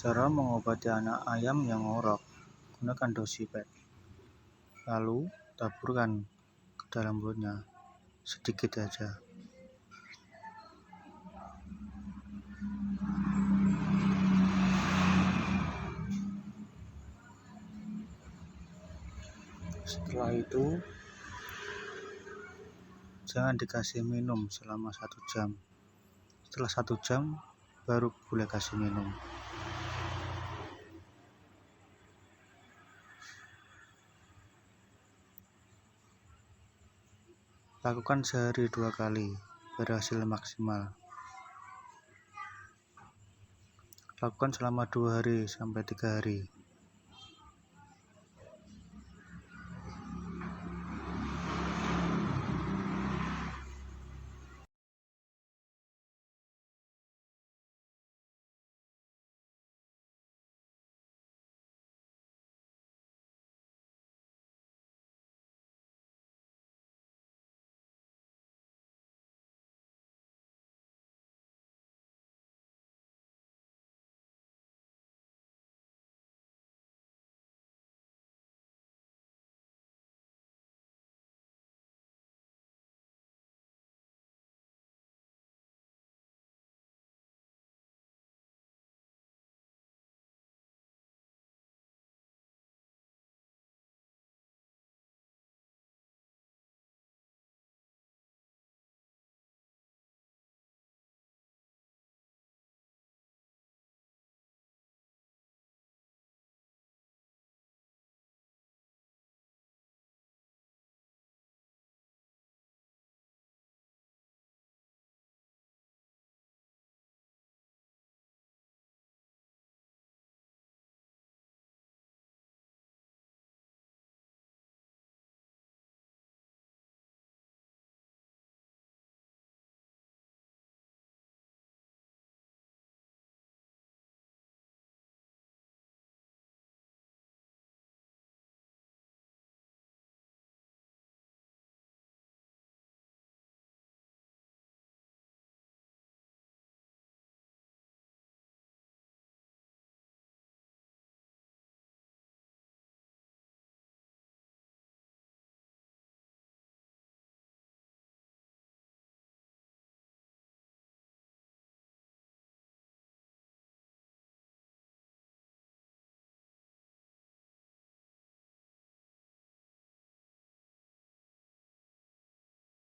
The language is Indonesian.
Cara mengobati anak ayam yang ngorok, gunakan dosiped. Lalu taburkan ke dalam mulutnya, sedikit saja. Setelah itu, jangan dikasih minum selama 1 jam. Setelah 1 jam, baru boleh kasih minum. Lakukan sehari 2 kali, berhasil maksimal. Lakukan selama 2 hari sampai 3 hari.